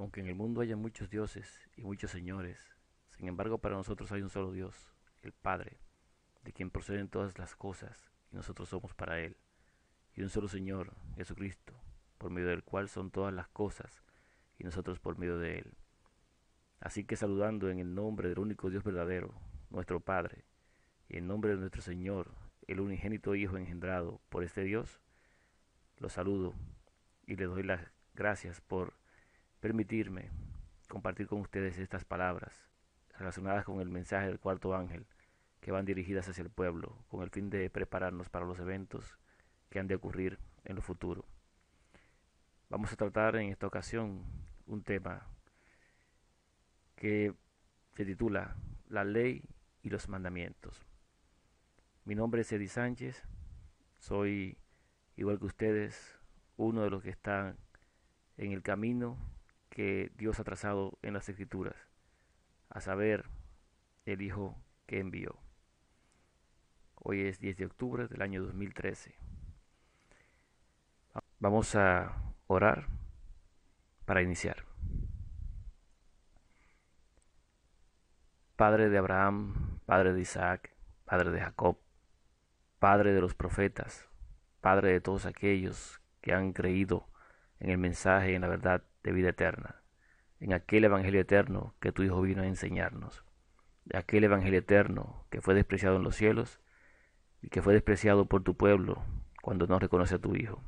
Aunque en el mundo haya muchos dioses y muchos señores, sin embargo para nosotros hay un solo Dios, el Padre, de quien proceden todas las cosas, y nosotros somos para Él, y un solo Señor, Jesucristo, por medio del cual son todas las cosas, y nosotros por medio de Él. Así que saludando en el nombre del único Dios verdadero, nuestro Padre, y en nombre de nuestro Señor, el unigénito Hijo engendrado por este Dios, los saludo y les doy las gracias por permitirme compartir con ustedes estas palabras relacionadas con el mensaje del cuarto ángel que van dirigidas hacia el pueblo con el fin de prepararnos para los eventos que han de ocurrir en lo futuro. Vamos a tratar en esta ocasión un tema que se titula La ley y los mandamientos. Mi nombre es Eddie Sánchez, soy, igual que ustedes, uno de los que están en el camino que Dios ha trazado en las Escrituras, a saber, el Hijo que envió. Hoy es 10 de octubre del año 2013. Vamos a orar para iniciar. Padre de Abraham, Padre de Isaac, Padre de Jacob, Padre de los profetas, Padre de todos aquellos que han creído en el mensaje y en la verdad de vida eterna, en aquel Evangelio eterno que tu Hijo vino a enseñarnos, de aquel Evangelio eterno que fue despreciado en los cielos y que fue despreciado por tu pueblo cuando no reconoce a tu Hijo.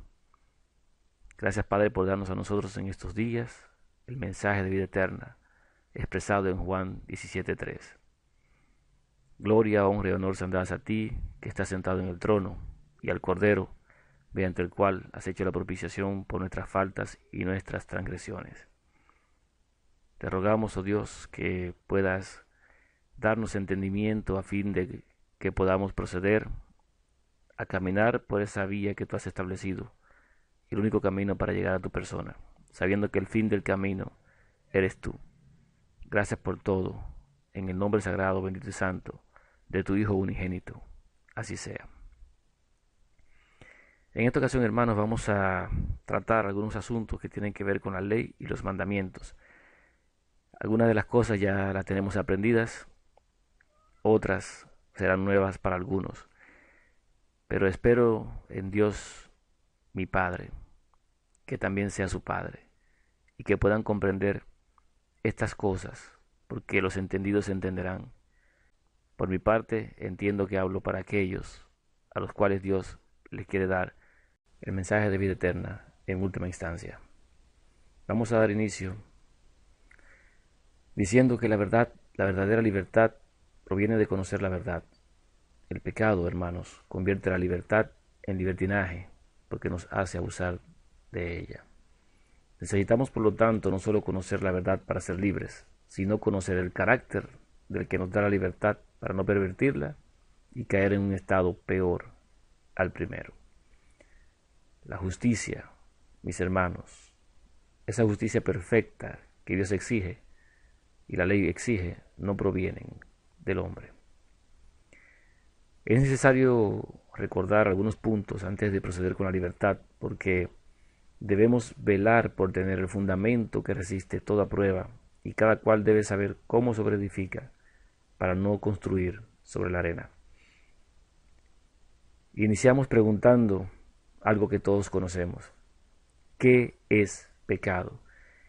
Gracias, Padre, por darnos a nosotros en estos días el mensaje de vida eterna expresado en Juan 17:3. Gloria, honra y honor sean dadas a ti, que estás sentado en el trono, y al Cordero, mediante el cual has hecho la propiciación por nuestras faltas y nuestras transgresiones. Te rogamos, oh Dios, que puedas darnos entendimiento a fin de que podamos proceder a caminar por esa vía que tú has establecido, el único camino para llegar a tu persona, sabiendo que el fin del camino eres tú. Gracias por todo, en el nombre sagrado, bendito y santo, de tu Hijo unigénito. Así sea. En esta ocasión, hermanos, vamos a tratar algunos asuntos que tienen que ver con la ley y los mandamientos. Algunas de las cosas ya las tenemos aprendidas, otras serán nuevas para algunos. Pero espero en Dios, mi Padre, que también sea su Padre, y que puedan comprender estas cosas, porque los entendidos entenderán. Por mi parte, entiendo que hablo para aquellos a los cuales Dios les quiere dar el mensaje de vida eterna en última instancia. Vamos a dar inicio diciendo que la verdad, la verdadera libertad, proviene de conocer la verdad. El pecado, hermanos, convierte la libertad en libertinaje, porque nos hace abusar de ella. Necesitamos, por lo tanto, no solo conocer la verdad para ser libres, sino conocer el carácter del que nos da la libertad para no pervertirla y caer en un estado peor al primero. La justicia, mis hermanos, esa justicia perfecta que Dios exige y la ley exige, no provienen del hombre. Es necesario recordar algunos puntos antes de proceder con la libertad, porque debemos velar por tener el fundamento que resiste toda prueba, y cada cual debe saber cómo sobreedifica para no construir sobre la arena. Iniciamos preguntando algo que todos conocemos. ¿Qué es pecado?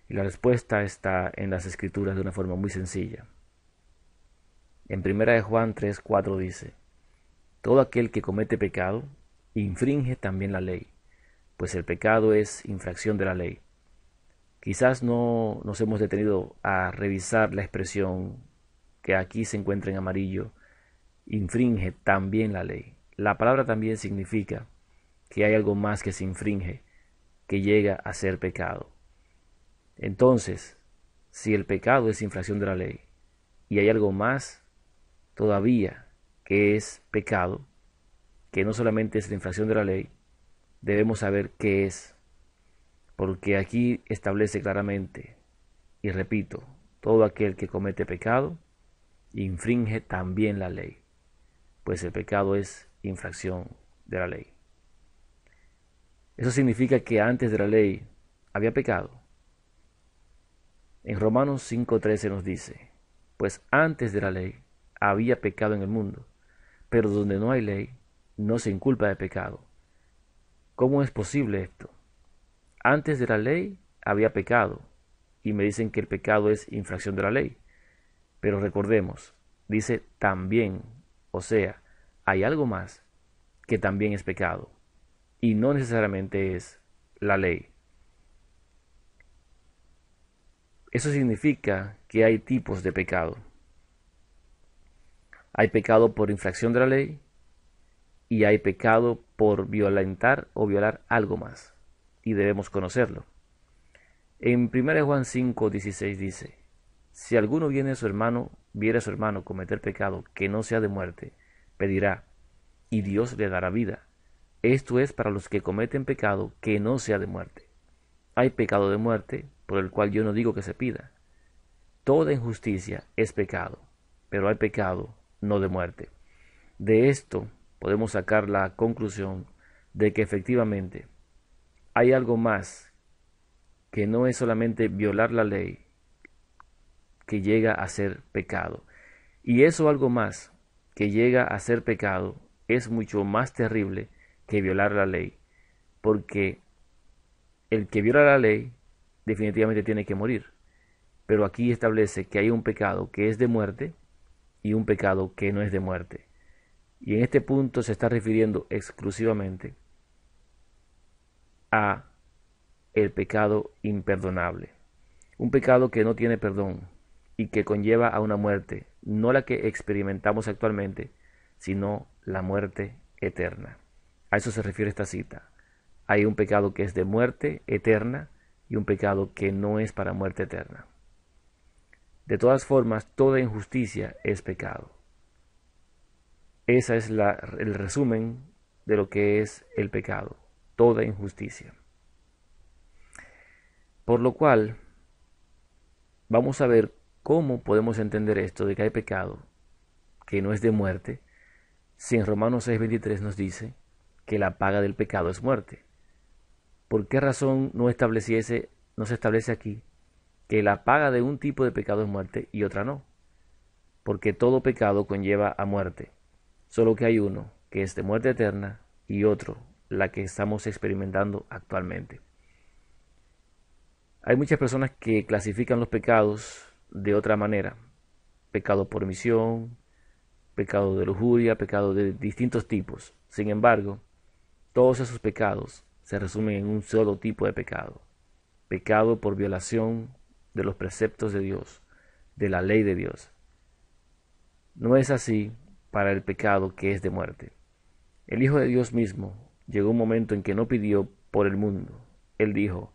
Y la respuesta está en las Escrituras de una forma muy sencilla. En 1 Juan 3:4 dice: todo aquel que comete pecado infringe también la ley, pues el pecado es infracción de la ley. Quizás no nos hemos detenido a revisar la expresión que aquí se encuentra en amarillo, infringe también la ley. La palabra también significa que hay algo más que se infringe, que llega a ser pecado. Entonces, si el pecado es infracción de la ley y hay algo más todavía que es pecado, que no solamente es la infracción de la ley, debemos saber qué es, porque aquí establece claramente, y repito, todo aquel que comete pecado infringe también la ley, pues el pecado es infracción de la ley. Eso significa que antes de la ley había pecado. En Romanos 5:13 nos dice, pues antes de la ley había pecado en el mundo, pero donde no hay ley, no se inculpa de pecado. ¿Cómo es posible esto? Antes de la ley había pecado, y me dicen que el pecado es infracción de la ley. Pero recordemos, dice también, o sea, hay algo más que también es pecado, y no necesariamente es la ley. Eso significa que hay tipos de pecado. Hay pecado por infracción de la ley y hay pecado por violentar o violar algo más, y debemos conocerlo. En 1 Juan 5:16 dice, si alguno viera a su hermano cometer pecado que no sea de muerte, pedirá, y Dios le dará vida. Esto es para los que cometen pecado que no sea de muerte. Hay pecado de muerte, por el cual yo no digo que se pida. Toda injusticia es pecado, pero hay pecado no de muerte. De esto podemos sacar la conclusión de que efectivamente hay algo más que no es solamente violar la ley que llega a ser pecado. Y eso algo más que llega a ser pecado es mucho más terrible que violar la ley, porque el que viola la ley definitivamente tiene que morir. Pero aquí establece que hay un pecado que es de muerte y un pecado que no es de muerte. Y en este punto se está refiriendo exclusivamente a el pecado imperdonable. Un pecado que no tiene perdón y que conlleva a una muerte, no la que experimentamos actualmente, sino la muerte eterna. A eso se refiere esta cita. Hay un pecado que es de muerte eterna y un pecado que no es para muerte eterna. De todas formas, toda injusticia es pecado. Ese es el resumen de lo que es el pecado, toda injusticia. Por lo cual, vamos a ver cómo podemos entender esto de que hay pecado que no es de muerte, si en Romanos 6:23 nos dice que la paga del pecado es muerte. ¿Por qué razón no se establece aquí que la paga de un tipo de pecado es muerte y otra no? Porque todo pecado conlleva a muerte, solo que hay uno que es de muerte eterna y otro, la que estamos experimentando actualmente. Hay muchas personas que clasifican los pecados de otra manera. Pecado por omisión, pecado de lujuria, pecado de distintos tipos. Sin embargo, todos esos pecados se resumen en un solo tipo de pecado. Pecado por violación de los preceptos de Dios, de la ley de Dios. No es así para el pecado que es de muerte. El Hijo de Dios mismo llegó un momento en que no pidió por el mundo. Él dijo,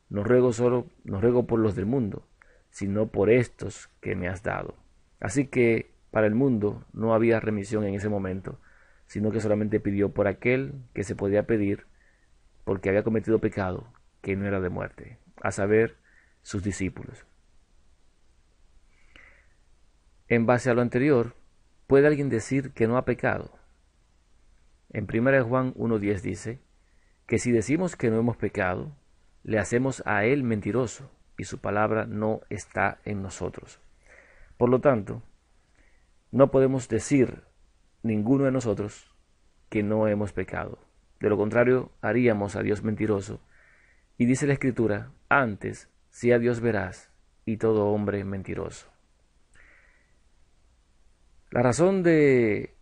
no ruego por los del mundo, sino por estos que me has dado. Así que para el mundo no había remisión en ese momento, sino que solamente pidió por aquel que se podía pedir porque había cometido pecado que no era de muerte, a saber, sus discípulos. En base a lo anterior, ¿puede alguien decir que no ha pecado? En 1 Juan 1:10 dice que si decimos que no hemos pecado, le hacemos a él mentiroso y su palabra no está en nosotros. Por lo tanto, no podemos decir ninguno de nosotros que no hemos pecado. De lo contrario, haríamos a Dios mentiroso. Y dice la Escritura, antes, sea Dios veraz y todo hombre mentiroso. La razón de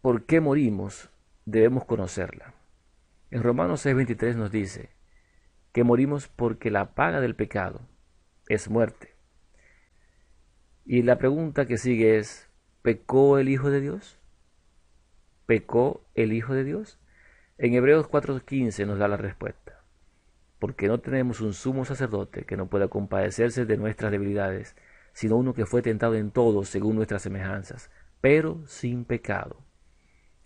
por qué morimos debemos conocerla. En Romanos 6:23 nos dice que morimos porque la paga del pecado es muerte. Y la pregunta que sigue es, ¿pecó el Hijo de Dios? ¿Pecó el Hijo de Dios? En Hebreos 4:15 nos da la respuesta. Porque no tenemos un sumo sacerdote que no pueda compadecerse de nuestras debilidades, sino uno que fue tentado en todo según nuestras semejanzas, pero sin pecado.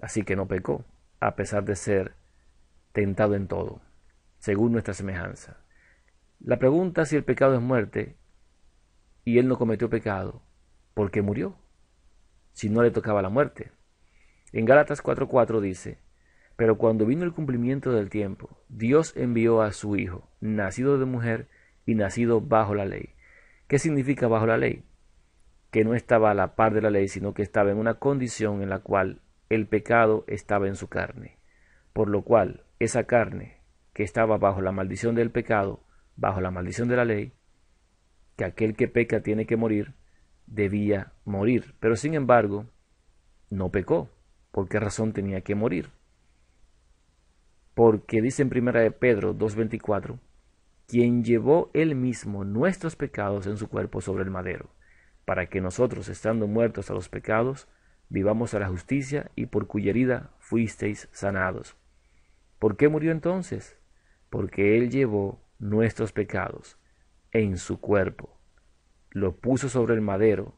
Así que no pecó, a pesar de ser tentado en todo, según nuestra semejanza. La pregunta si el pecado es muerte, y él no cometió pecado, ¿por qué murió? Si no le tocaba la muerte. En Gálatas 4:4 dice, pero cuando vino el cumplimiento del tiempo, Dios envió a su Hijo, nacido de mujer y nacido bajo la ley, ¿Qué significa bajo la ley? Que no estaba a la par de la ley, sino que estaba en una condición en la cual el pecado estaba en su carne. Por lo cual, esa carne que estaba bajo la maldición del pecado, bajo la maldición de la ley, que aquel que peca tiene que morir, debía morir. Pero sin embargo, no pecó. ¿Por qué razón tenía que morir? Porque dice en 1 de Pedro 2:24, quien llevó él mismo nuestros pecados en su cuerpo sobre el madero, para que nosotros, estando muertos a los pecados, vivamos a la justicia, y por cuya herida fuisteis sanados. ¿Por qué murió entonces? Porque él llevó nuestros pecados en su cuerpo, lo puso sobre el madero,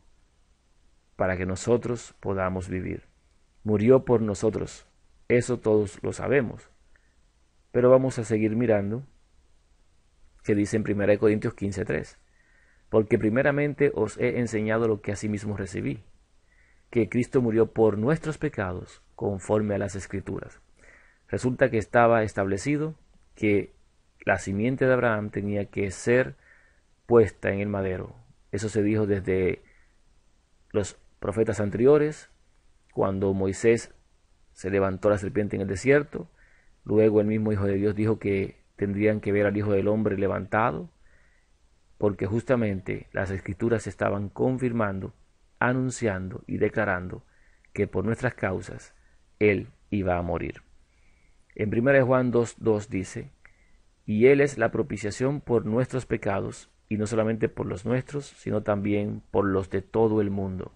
para que nosotros podamos vivir. Murió por nosotros, eso todos lo sabemos. Pero vamos a seguir mirando que dice en 1 Corintios 15:3, porque primeramente os he enseñado lo que asimismo recibí, que Cristo murió por nuestros pecados conforme a las Escrituras. Resulta que estaba establecido que la simiente de Abraham tenía que ser puesta en el madero. Eso se dijo desde los profetas anteriores, cuando Moisés se levantó la serpiente en el desierto. Luego el mismo Hijo de Dios dijo que tendrían que ver al Hijo del Hombre levantado, porque justamente las Escrituras estaban confirmando, anunciando y declarando que por nuestras causas Él iba a morir. En 1 Juan 2:2 dice, y Él es la propiciación por nuestros pecados, y no solamente por los nuestros, sino también por los de todo el mundo.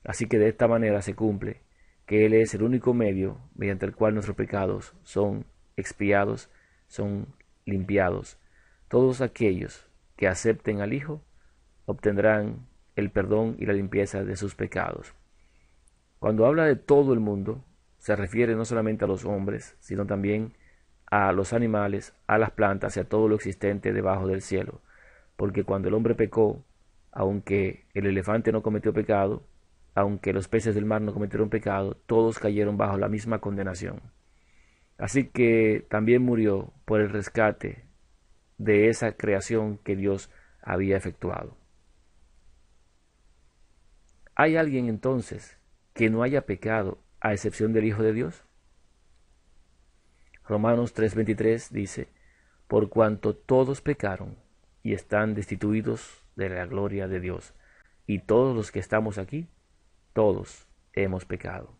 Así que de esta manera se cumple que Él es el único medio mediante el cual nuestros pecados son expiados, son limpiados. Todos aquellos que acepten al Hijo obtendrán el perdón y la limpieza de sus pecados. Cuando habla de todo el mundo, se refiere no solamente a los hombres, sino también a los animales, a las plantas y a todo lo existente debajo del cielo. Porque cuando el hombre pecó, aunque el elefante no cometió pecado, aunque los peces del mar no cometieron pecado, todos cayeron bajo la misma condenación. Así que también murió por el rescate de esa creación que Dios había efectuado. ¿Hay alguien entonces que no haya pecado a excepción del Hijo de Dios? Romanos 3:23 dice, por cuanto todos pecaron y están destituidos de la gloria de Dios, y todos los que estamos aquí, todos hemos pecado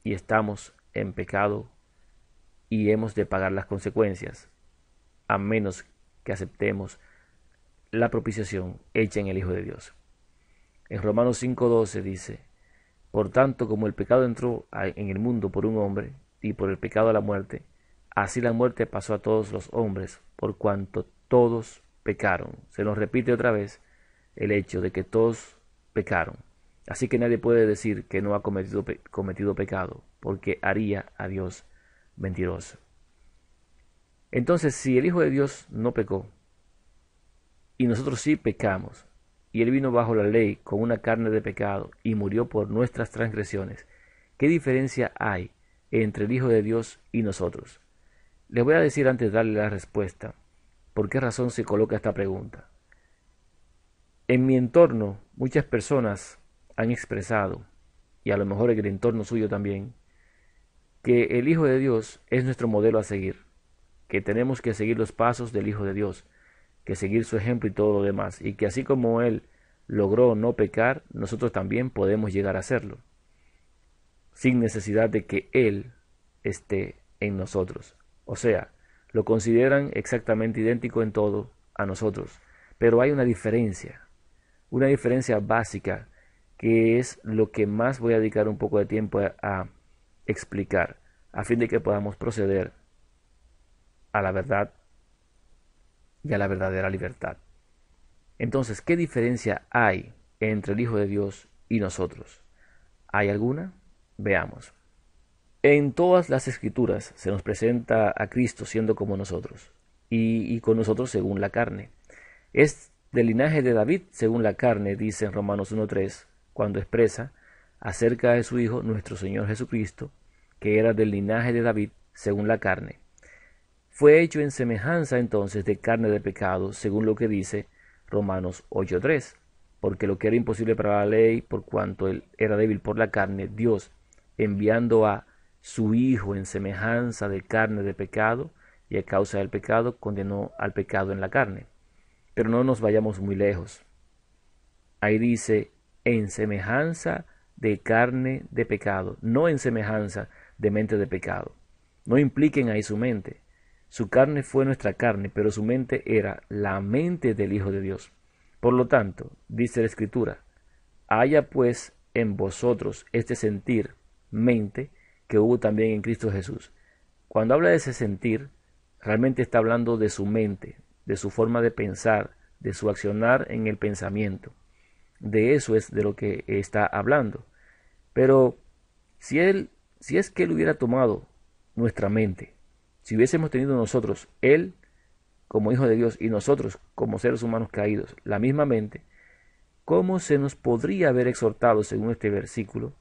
y estamos en pecado y hemos de pagar las consecuencias, a menos que aceptemos la propiciación hecha en el Hijo de Dios. En Romanos 5:12 dice, por tanto, como el pecado entró en el mundo por un hombre, y por el pecado a la muerte, así la muerte pasó a todos los hombres, por cuanto todos pecaron. Se nos repite otra vez el hecho de que todos pecaron. Así que nadie puede decir que no ha cometido pecado, porque haría a Dios mentiroso. Entonces, si el Hijo de Dios no pecó, y nosotros sí pecamos, y Él vino bajo la ley con una carne de pecado, y murió por nuestras transgresiones, ¿qué diferencia hay entre el Hijo de Dios y nosotros? Les voy a decir antes de darle la respuesta, por qué razón se coloca esta pregunta. En mi entorno, muchas personas han expresado, y a lo mejor en el entorno suyo también, que el Hijo de Dios es nuestro modelo a seguir, que tenemos que seguir los pasos del Hijo de Dios, que seguir su ejemplo y todo lo demás, y que así como Él logró no pecar, nosotros también podemos llegar a hacerlo, sin necesidad de que Él esté en nosotros. O sea, lo consideran exactamente idéntico en todo a nosotros, pero hay una diferencia básica, que es lo que más voy a dedicar un poco de tiempo a explicar, a fin de que podamos proceder a la verdad y a la verdadera libertad. Entonces, ¿qué diferencia hay entre el Hijo de Dios y nosotros? ¿Hay alguna? Veamos. En todas las Escrituras se nos presenta a Cristo siendo como nosotros, y con nosotros según la carne. Es del linaje de David según la carne, dice en Romanos 1:3, cuando expresa acerca de su Hijo, nuestro Señor Jesucristo, que era del linaje de David según la carne. Fue hecho en semejanza entonces de carne de pecado, según lo que dice, Romanos 8:3. Porque lo que era imposible para la ley, por cuanto él era débil por la carne, Dios, enviando a su Hijo en semejanza de carne de pecado, y a causa del pecado, condenó al pecado en la carne. Pero no nos vayamos muy lejos. Ahí dice, en semejanza de carne de pecado, no en semejanza de mente de pecado. No impliquen ahí su mente. Su carne fue nuestra carne, pero su mente era la mente del Hijo de Dios. Por lo tanto, dice la Escritura, haya pues en vosotros este sentir, mente, que hubo también en Cristo Jesús. Cuando habla de ese sentir, realmente está hablando de su mente, de su forma de pensar, de su accionar en el pensamiento. De eso es de lo que está hablando. Pero si es que él hubiera tomado nuestra mente, si hubiésemos tenido nosotros, él como Hijo de Dios y nosotros como seres humanos caídos, la misma mente, ¿cómo se nos podría haber exhortado, según este versículo,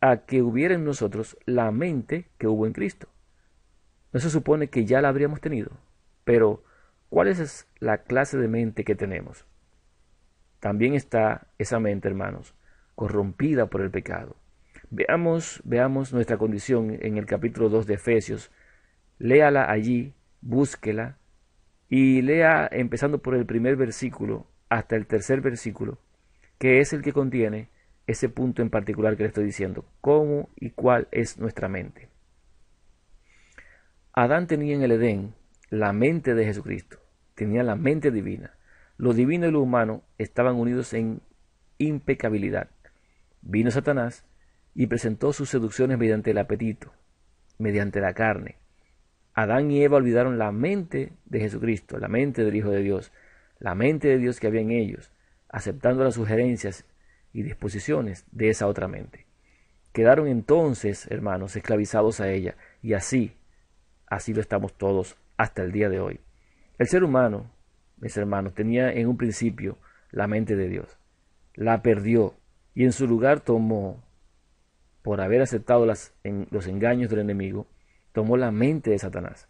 a que hubiera en nosotros la mente que hubo en Cristo? No se supone que ya la habríamos tenido, pero ¿cuál es la clase de mente que tenemos? También está esa mente, hermanos, corrompida por el pecado. Veamos nuestra condición en el capítulo 2 de Efesios. Léala allí, búsquela y lea empezando por el primer versículo hasta el tercer versículo, que es el que contiene ese punto en particular que le estoy diciendo, cómo y cuál es nuestra mente. Adán tenía en el Edén la mente de Jesucristo, tenía la mente divina. Lo divino y lo humano estaban unidos en impecabilidad. Vino Satanás y presentó sus seducciones mediante el apetito, mediante la carne. Adán y Eva olvidaron la mente de Jesucristo, la mente del Hijo de Dios, la mente de Dios que había en ellos, aceptando las sugerencias y disposiciones de esa otra mente. Quedaron entonces, hermanos, esclavizados a ella, y así lo estamos todos hasta el día de hoy. El ser humano, mis hermanos, tenía en un principio la mente de Dios, la perdió y en su lugar tomó, por haber aceptado los engaños del enemigo, tomó la mente de Satanás.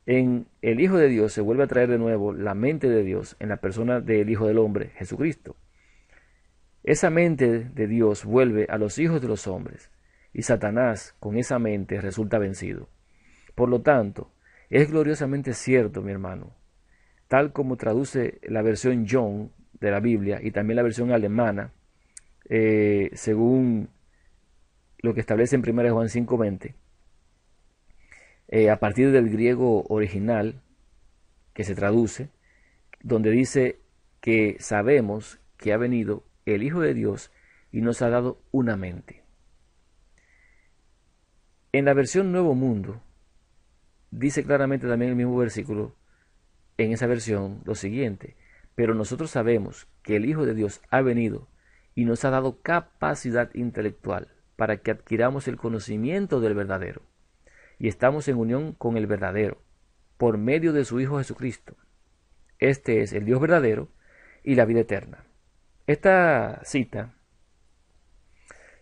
En el Hijo de Dios se vuelve a traer de nuevo la mente de Dios en la persona del Hijo del Hombre, Jesucristo. Esa mente de Dios vuelve a los hijos de los hombres y Satanás con esa mente resulta vencido. Por lo tanto, es gloriosamente cierto, mi hermano, tal como traduce la versión John de la Biblia y también la versión alemana, según lo que establece en 1 Juan 5:20, a partir del griego original que se traduce, donde dice que sabemos que ha venido el Hijo de Dios y nos ha dado una mente. En la versión Nuevo Mundo, dice claramente también el mismo versículo, en esa versión, lo siguiente: pero nosotros sabemos que el Hijo de Dios ha venido y nos ha dado capacidad intelectual para que adquiramos el conocimiento del verdadero. Y estamos en unión con el verdadero, por medio de su Hijo Jesucristo. Este es el Dios verdadero y la vida eterna. Esta cita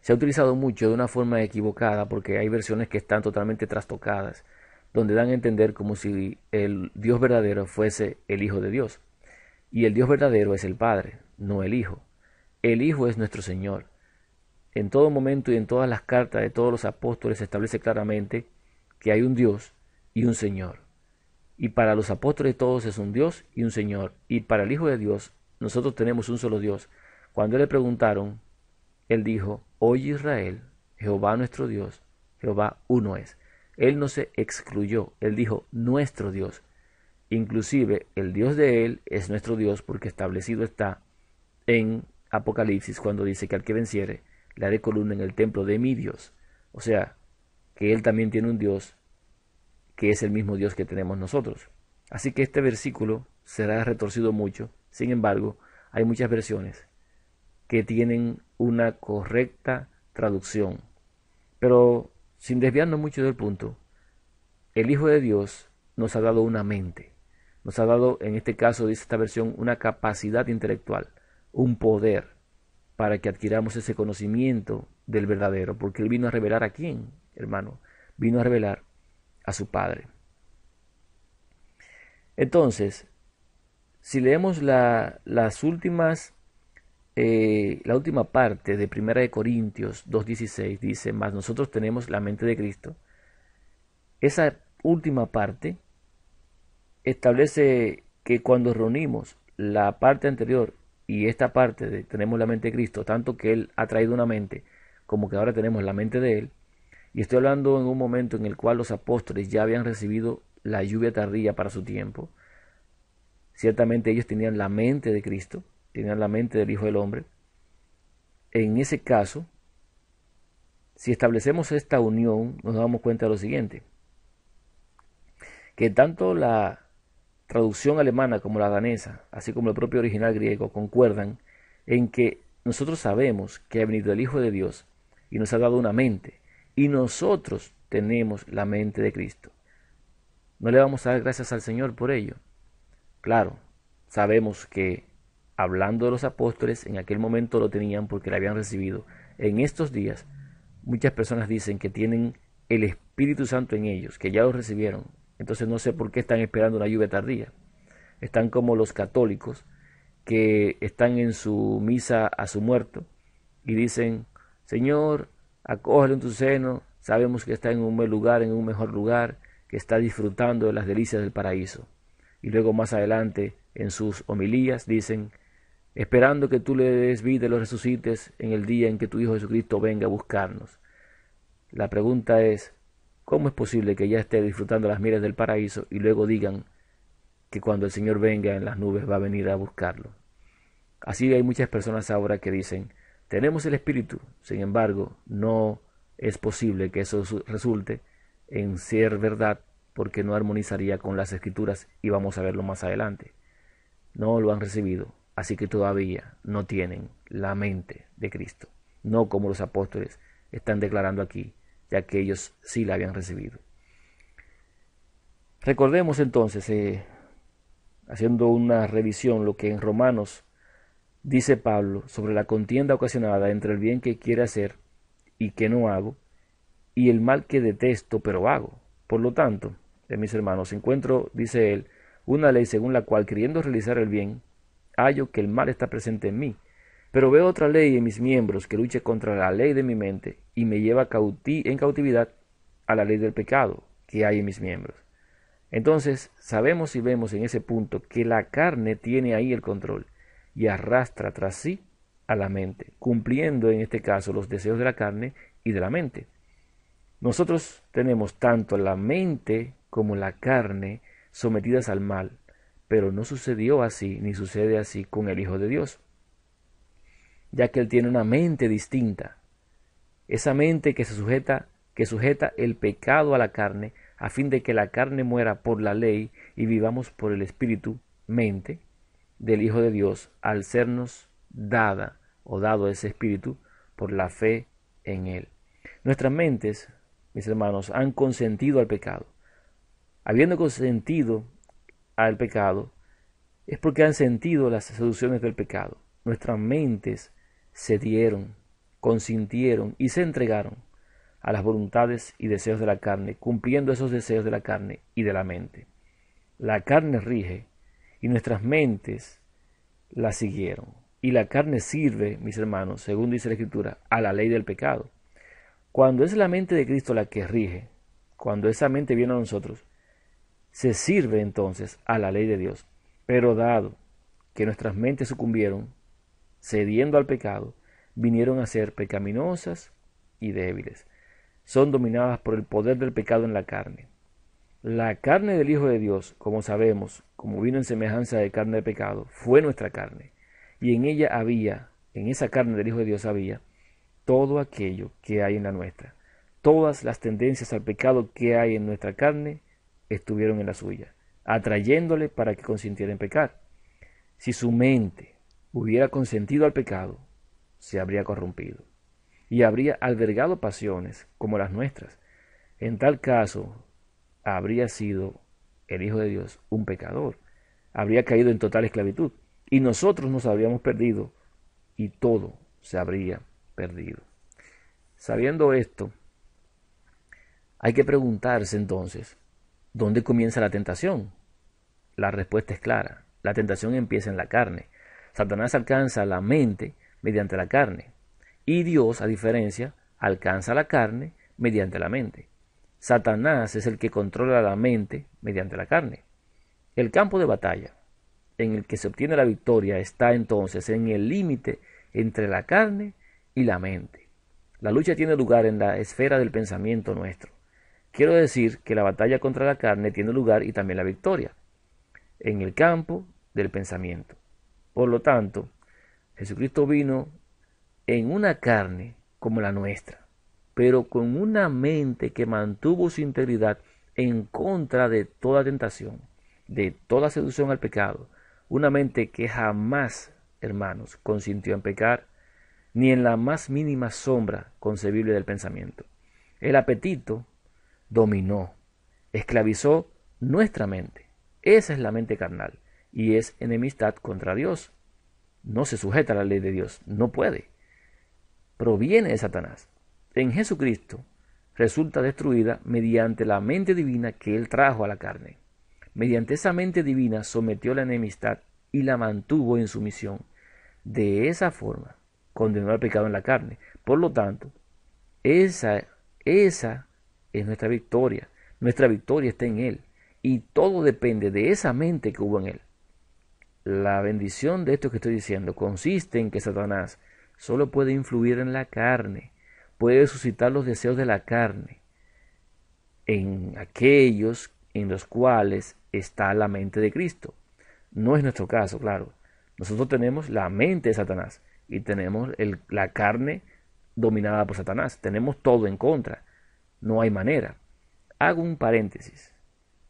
se ha utilizado mucho de una forma equivocada porque hay versiones que están totalmente trastocadas, donde dan a entender como si el Dios verdadero fuese el Hijo de Dios. Y el Dios verdadero es el Padre, no el Hijo. El Hijo es nuestro Señor. En todo momento y en todas las cartas de todos los apóstoles se establece claramente que hay un Dios y un Señor. Y para los apóstoles todos es un Dios y un Señor. Y para el Hijo de Dios nosotros tenemos un solo Dios. Cuando le preguntaron, él dijo: oye Israel, Jehová nuestro Dios, Jehová uno es. Él no se excluyó, él dijo nuestro Dios. Inclusive el Dios de él es nuestro Dios porque establecido está en Apocalipsis cuando dice que al que venciere le haré columna en el templo de mi Dios. O sea, que él también tiene un Dios que es el mismo Dios que tenemos nosotros. Así que este versículo será retorcido mucho. Sin embargo, hay muchas versiones que tienen una correcta traducción. Pero sin desviarnos mucho del punto, el Hijo de Dios nos ha dado una mente. Nos ha dado, en este caso, dice esta versión, una capacidad intelectual, un poder para que adquiramos ese conocimiento del verdadero. Porque Él vino a revelar a quién, hermano. Vino a revelar a su Padre. Entonces, Si leemos la última parte de Primera de Corintios 2:16, dice, mas nosotros tenemos la mente de Cristo. Esa última parte establece que cuando reunimos la parte anterior y esta parte de tenemos la mente de Cristo, tanto que Él ha traído una mente, como que ahora tenemos la mente de Él, y estoy hablando en un momento en el cual los apóstoles ya habían recibido la lluvia tardía para su tiempo. Ciertamente ellos tenían la mente de Cristo, tenían la mente del Hijo del Hombre. En ese caso, si establecemos esta unión, nos damos cuenta de lo siguiente, que tanto la traducción alemana como la danesa, así como el propio original griego, concuerdan en que nosotros sabemos que ha venido el Hijo de Dios y nos ha dado una mente, y nosotros tenemos la mente de Cristo. ¿No le vamos a dar gracias al Señor por ello? Claro, sabemos que hablando de los apóstoles, en aquel momento lo tenían porque la habían recibido. En estos días, muchas personas dicen que tienen el Espíritu Santo en ellos, que ya lo recibieron. Entonces no sé por qué están esperando una lluvia tardía. Están como los católicos que están en su misa a su muerto y dicen, Señor, acógelo en tu seno, sabemos que está en un buen lugar, en un mejor lugar, que está disfrutando de las delicias del paraíso. Y luego más adelante en sus homilías dicen, esperando que tú le des vida y lo resucites en el día en que tu Hijo Jesucristo venga a buscarnos. La pregunta es, ¿cómo es posible que ya esté disfrutando las miras del paraíso y luego digan que cuando el Señor venga en las nubes va a venir a buscarlo? Así hay muchas personas ahora que dicen, tenemos el Espíritu, sin embargo, no es posible que eso resulte en ser verdad porque no armonizaría con las Escrituras y vamos a verlo más adelante. No lo han recibido, así que todavía no tienen la mente de Cristo, no como los apóstoles están declarando aquí, ya que ellos sí la habían recibido. Recordemos entonces, haciendo una revisión, lo que en Romanos dice Pablo sobre la contienda ocasionada entre el bien que quiere hacer y que no hago, y el mal que detesto pero hago. Por lo tanto, mis hermanos, encuentro, dice él, una ley según la cual, queriendo realizar el bien, hallo que el mal está presente en mí. Pero veo otra ley en mis miembros que lucha contra la ley de mi mente y me lleva en cautividad a la ley del pecado que hay en mis miembros. Entonces, sabemos y vemos en ese punto que la carne tiene ahí el control y arrastra tras sí a la mente, cumpliendo en este caso los deseos de la carne y de la mente. Nosotros tenemos tanto la mente como la carne sometidas al mal, pero no sucedió así ni sucede así con el Hijo de Dios, ya que Él tiene una mente distinta, esa mente que sujeta el pecado a la carne, a fin de que la carne muera por la ley y vivamos por el Espíritu, mente del Hijo de Dios, al sernos dada o dado ese Espíritu por la fe en Él. Nuestras mentes, mis hermanos, han consentido al pecado. Habiendo consentido al pecado, es porque han sentido las seducciones del pecado. Nuestras mentes cedieron, consintieron y se entregaron a las voluntades y deseos de la carne, cumpliendo esos deseos de la carne y de la mente. La carne rige y nuestras mentes la siguieron. Y la carne sirve, mis hermanos, según dice la Escritura, a la ley del pecado. Cuando es la mente de Cristo la que rige, cuando esa mente viene a nosotros, se sirve entonces a la ley de Dios. Pero dado que nuestras mentes sucumbieron, cediendo al pecado, vinieron a ser pecaminosas y débiles. Son dominadas por el poder del pecado en la carne. La carne del Hijo de Dios, como sabemos, como vino en semejanza de carne de pecado, fue nuestra carne. Y en ella había, en esa carne del Hijo de Dios había, todo aquello que hay en la nuestra. Todas las tendencias al pecado que hay en nuestra carne estuvieron en la suya, atrayéndole para que consintiera en pecar. Si su mente hubiera consentido al pecado, se habría corrompido y habría albergado pasiones como las nuestras. En tal caso, habría sido el Hijo de Dios un pecador, habría caído en total esclavitud y nosotros nos habríamos perdido y todo se habría perdido. Sabiendo esto, hay que preguntarse entonces, ¿dónde comienza la tentación? La respuesta es clara, la tentación empieza en la carne. Satanás alcanza la mente mediante la carne. Y Dios, a diferencia, alcanza la carne mediante la mente. Satanás es el que controla la mente mediante la carne. El campo de batalla en el que se obtiene la victoria está entonces en el límite entre la carne y la mente. La lucha tiene lugar en la esfera del pensamiento nuestro. Quiero decir que la batalla contra la carne tiene lugar y también la victoria en el campo del pensamiento. Por lo tanto, Jesucristo vino en una carne como la nuestra, pero con una mente que mantuvo su integridad en contra de toda tentación, de toda seducción al pecado, una mente que jamás, hermanos, consintió en pecar, ni en la más mínima sombra concebible del pensamiento. El apetito dominó, esclavizó nuestra mente. Esa es la mente carnal y es enemistad contra Dios. No se sujeta a la ley de Dios, no puede. Proviene de Satanás. En Jesucristo resulta destruida mediante la mente divina que Él trajo a la carne. Mediante esa mente divina sometió la enemistad y la mantuvo en sumisión. De esa forma condenó al pecado en la carne. Por lo tanto, esa es nuestra victoria. Nuestra victoria está en Él. Y todo depende de esa mente que hubo en Él. La bendición de esto que estoy diciendo consiste en que Satanás solo puede influir en la carne, puede suscitar los deseos de la carne, en aquellos en los cuales está la mente de Cristo. No es nuestro caso, claro. Nosotros tenemos la mente de Satanás y tenemos la carne dominada por Satanás. Tenemos todo en contra. No hay manera. Hago un paréntesis.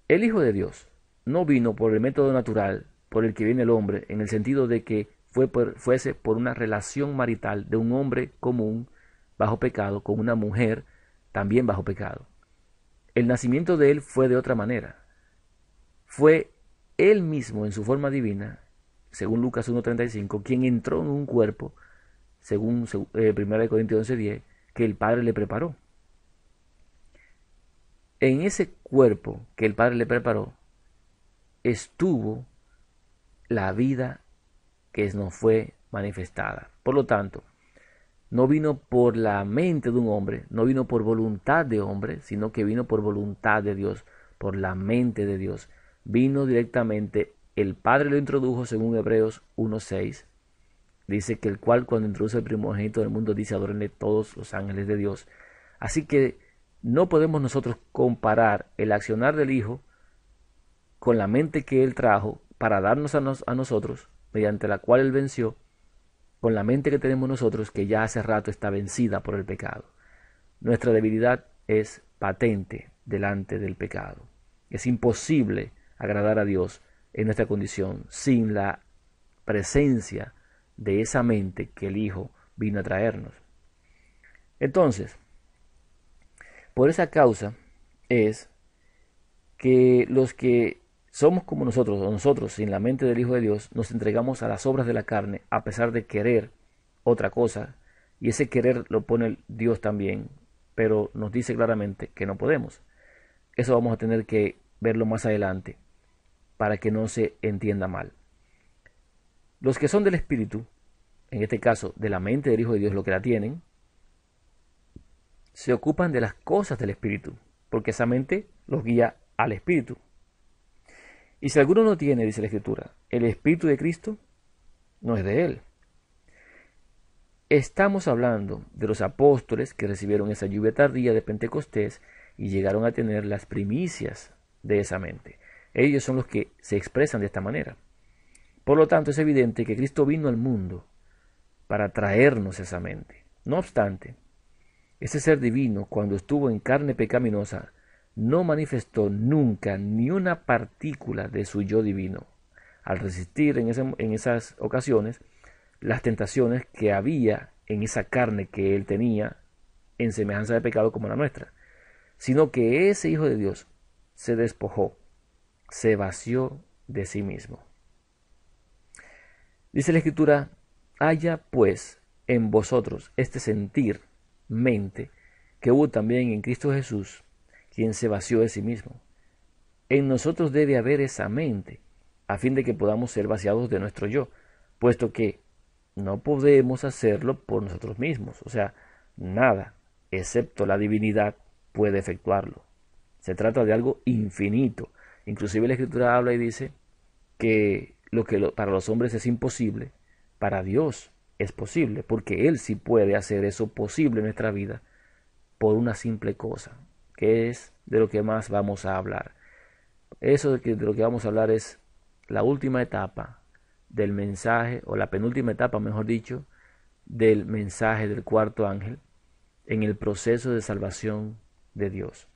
El Hijo de Dios no vino por el método natural por el que viene el hombre, en el sentido de que fuese por una relación marital de un hombre común bajo pecado con una mujer también bajo pecado. El nacimiento de él fue de otra manera. Fue él mismo en su forma divina, según Lucas 1:35, quien entró en un cuerpo, según 1 Corintios 11:10, que el Padre le preparó. En ese cuerpo que el Padre le preparó, estuvo la vida que nos fue manifestada. Por lo tanto, no vino por la mente de un hombre, no vino por voluntad de hombre, sino que vino por voluntad de Dios, por la mente de Dios. Vino directamente, el Padre lo introdujo según Hebreos 1:6. Dice que el cual cuando introduce el primogénito del mundo dice adórenle todos los ángeles de Dios. Así que no podemos nosotros comparar el accionar del Hijo con la mente que Él trajo para darnos a nosotros, mediante la cual Él venció, con la mente que tenemos nosotros, que ya hace rato está vencida por el pecado. Nuestra debilidad es patente delante del pecado. Es imposible agradar a Dios en nuestra condición sin la presencia de esa mente que el Hijo vino a traernos. Entonces, por esa causa es que los que somos como nosotros, o nosotros sin la mente del Hijo de Dios, nos entregamos a las obras de la carne a pesar de querer otra cosa, y ese querer lo pone Dios también, pero nos dice claramente que no podemos. Eso vamos a tener que verlo más adelante para que no se entienda mal. Los que son del Espíritu, en este caso de la mente del Hijo de Dios, lo que la tienen, se ocupan de las cosas del Espíritu, porque esa mente los guía al Espíritu. Y si alguno no tiene, dice la Escritura, el Espíritu de Cristo, no es de él. Estamos hablando de los apóstoles que recibieron esa lluvia tardía de Pentecostés y llegaron a tener las primicias de esa mente. Ellos son los que se expresan de esta manera. Por lo tanto, es evidente que Cristo vino al mundo para traernos esa mente. No obstante, ese ser divino, cuando estuvo en carne pecaminosa, no manifestó nunca ni una partícula de su yo divino, al resistir en esas ocasiones las tentaciones que había en esa carne que él tenía en semejanza de pecado como la nuestra, sino que ese Hijo de Dios se despojó, se vació de sí mismo. Dice la Escritura, haya pues en vosotros este sentir, mente, que hubo también en Cristo Jesús, quien se vació de sí mismo. En nosotros debe haber esa mente, a fin de que podamos ser vaciados de nuestro yo, puesto que no podemos hacerlo por nosotros mismos. O sea, nada, excepto la divinidad, puede efectuarlo. Se trata de algo infinito. Inclusive la Escritura habla y dice que para los hombres es imposible, para Dios es posible, porque Él sí puede hacer eso posible en nuestra vida por una simple cosa, que es de lo que más vamos a hablar. Eso de lo que vamos a hablar es la última etapa del mensaje, o la penúltima etapa, mejor dicho, del mensaje del cuarto ángel en el proceso de salvación de Dios.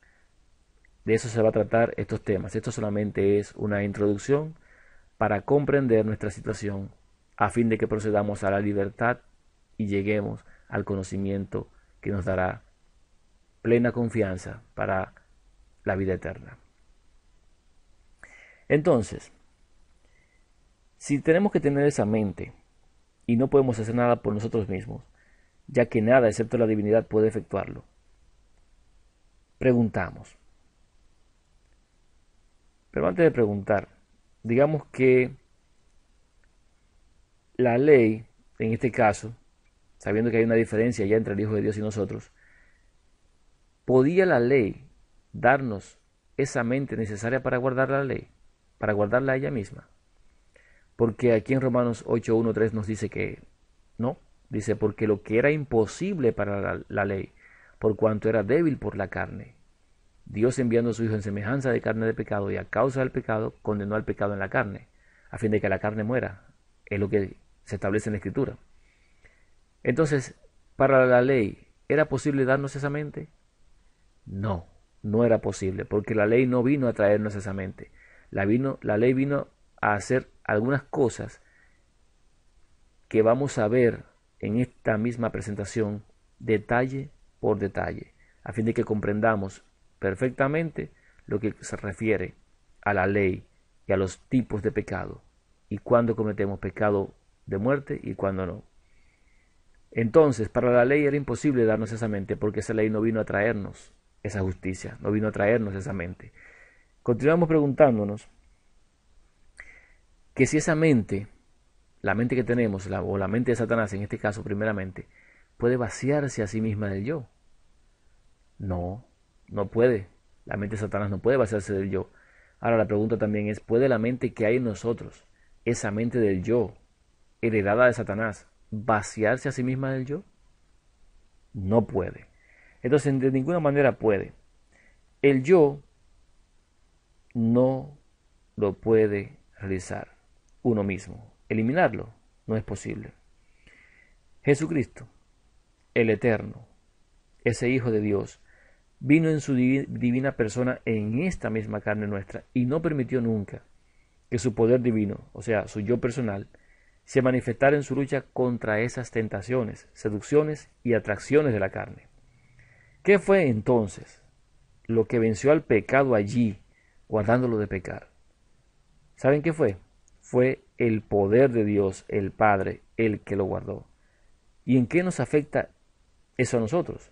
De eso se va a tratar estos temas. Esto solamente es una introducción para comprender nuestra situación a fin de que procedamos a la libertad y lleguemos al conocimiento que nos dará plena confianza para la vida eterna. Entonces, si tenemos que tener esa mente y no podemos hacer nada por nosotros mismos, ya que nada excepto la divinidad puede efectuarlo, preguntamos. Pero antes de preguntar, digamos que la ley, en este caso, sabiendo que hay una diferencia ya entre el Hijo de Dios y nosotros, ¿podía la ley darnos esa mente necesaria para guardar la ley, para guardarla a ella misma? Porque aquí en Romanos 8:1-3 nos dice que no. Dice, porque lo que era imposible para la ley, por cuanto era débil por la carne, Dios enviando a su Hijo en semejanza de carne de pecado y a causa del pecado, condenó al pecado en la carne, a fin de que la carne muera. Es lo que se establece en la Escritura. Entonces, para la ley, ¿era posible darnos esa mente? No, no era posible, porque la ley no vino a traernos esa mente. La ley vino a hacer algunas cosas que vamos a ver en esta misma presentación, detalle por detalle, a fin de que comprendamos perfectamente lo que se refiere a la ley y a los tipos de pecado, y cuándo cometemos pecado de muerte y cuándo no. Entonces, para la ley era imposible darnos esa mente, porque esa ley no vino a traernos esa justicia, no vino a traernos esa mente. Continuamos preguntándonos que si esa mente, la mente que tenemos, o la mente de Satanás en este caso primeramente, puede vaciarse a sí misma del yo. No, no puede. La mente de Satanás no puede vaciarse del yo. Ahora la pregunta también es, ¿puede la mente que hay en nosotros, esa mente del yo, heredada de Satanás, vaciarse a sí misma del yo? No puede. Entonces, de ninguna manera puede. El yo no lo puede realizar uno mismo. Eliminarlo no es posible. Jesucristo, el Eterno, ese Hijo de Dios, vino en su divina persona en esta misma carne nuestra y no permitió nunca que su poder divino, o sea, su yo personal, se manifestara en su lucha contra esas tentaciones, seducciones y atracciones de la carne. ¿Qué fue entonces lo que venció al pecado allí, guardándolo de pecar? ¿Saben qué fue? Fue el poder de Dios, el Padre, el que lo guardó. ¿Y en qué nos afecta eso a nosotros?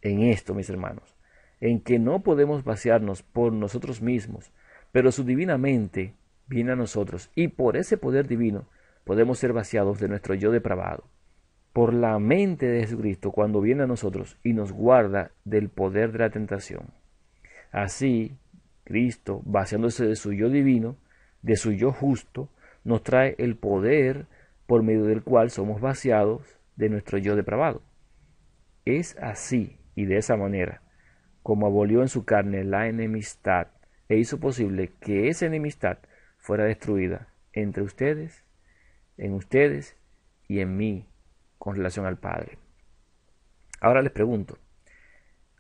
En esto, mis hermanos, en que no podemos vaciarnos por nosotros mismos, pero su divina mente viene a nosotros y por ese poder divino podemos ser vaciados de nuestro yo depravado. Por la mente de Jesucristo cuando viene a nosotros y nos guarda del poder de la tentación. Así, Cristo, vaciándose de su yo divino, de su yo justo, nos trae el poder por medio del cual somos vaciados de nuestro yo depravado. Es así y de esa manera como abolió en su carne la enemistad e hizo posible que esa enemistad fuera destruida entre ustedes, en ustedes y en mí con relación al Padre. Ahora les pregunto,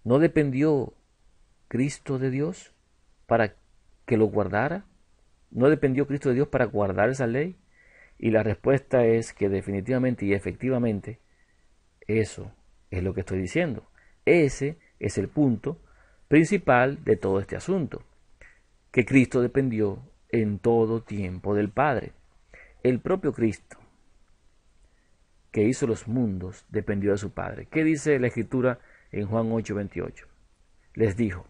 ¿no dependió Cristo de Dios para que lo guardara? ¿No dependió Cristo de Dios para guardar esa ley? Y la respuesta es que definitivamente y efectivamente eso es lo que estoy diciendo. Ese es el punto principal de todo este asunto, que Cristo dependió en todo tiempo del Padre. El propio Cristo, que hizo los mundos, dependió de su Padre. ¿Qué dice la Escritura en Juan 8:28? Les dijo,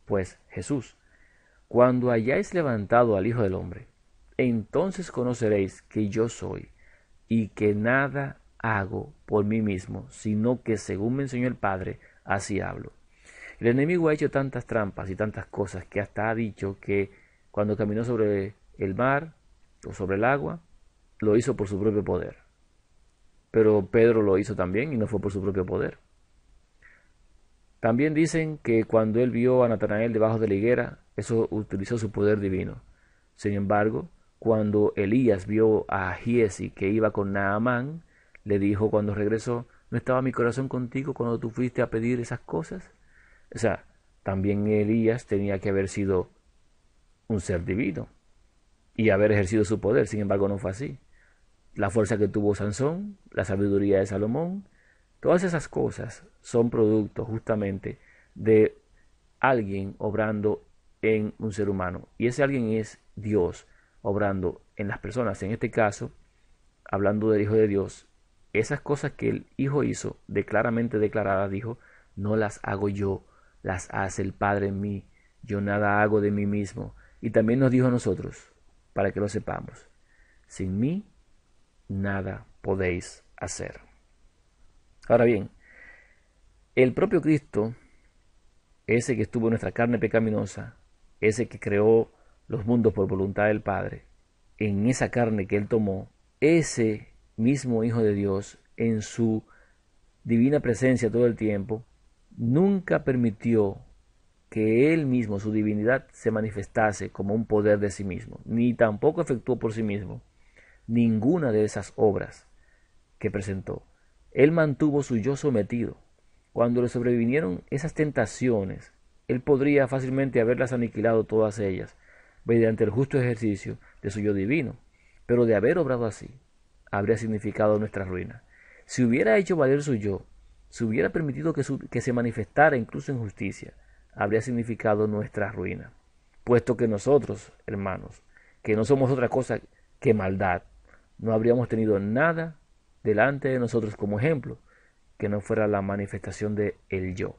pues Jesús, cuando hayáis levantado al Hijo del Hombre, entonces conoceréis que yo soy, y que nada hago por mí mismo, sino que según me enseñó el Padre, así hablo. El enemigo ha hecho tantas trampas y tantas cosas que hasta ha dicho que cuando caminó sobre el mar o sobre el agua, lo hizo por su propio poder. Pero Pedro lo hizo también y no fue por su propio poder. También dicen que cuando él vio a Natanael debajo de la higuera, eso utilizó su poder divino. Sin embargo, cuando Elías vio a Giesi que iba con Naamán, le dijo cuando regresó, ¿no estaba mi corazón contigo cuando tú fuiste a pedir esas cosas? O sea, también Elías tenía que haber sido un ser divino y haber ejercido su poder. Sin embargo, no fue así. La fuerza que tuvo Sansón, la sabiduría de Salomón, todas esas cosas son producto justamente de alguien obrando en un ser humano. Y ese alguien es Dios obrando en las personas. En este caso, hablando del Hijo de Dios, esas cosas que el Hijo hizo, claramente declaradas, dijo, no las hago yo, las hace el Padre en mí. Yo nada hago de mí mismo. Y también nos dijo a nosotros, para que lo sepamos, sin mí nada podéis hacer. Ahora bien, el propio Cristo, ese que estuvo en nuestra carne pecaminosa, ese que creó los mundos por voluntad del Padre, en esa carne que Él tomó, ese mismo Hijo de Dios, en su divina presencia todo el tiempo, nunca permitió que Él mismo, su divinidad, se manifestase como un poder de sí mismo, ni tampoco efectuó por sí mismo ninguna de esas obras que presentó. Él mantuvo su yo sometido. Cuando le sobrevinieron esas tentaciones, él podría fácilmente haberlas aniquilado todas ellas, mediante el justo ejercicio de su yo divino. Pero de haber obrado así, habría significado nuestra ruina. Si hubiera hecho valer su yo, si hubiera permitido que se manifestara incluso en justicia, habría significado nuestra ruina. Puesto que nosotros, hermanos, que no somos otra cosa que maldad, no habríamos tenido nada delante de nosotros como ejemplo que no fuera la manifestación de el yo.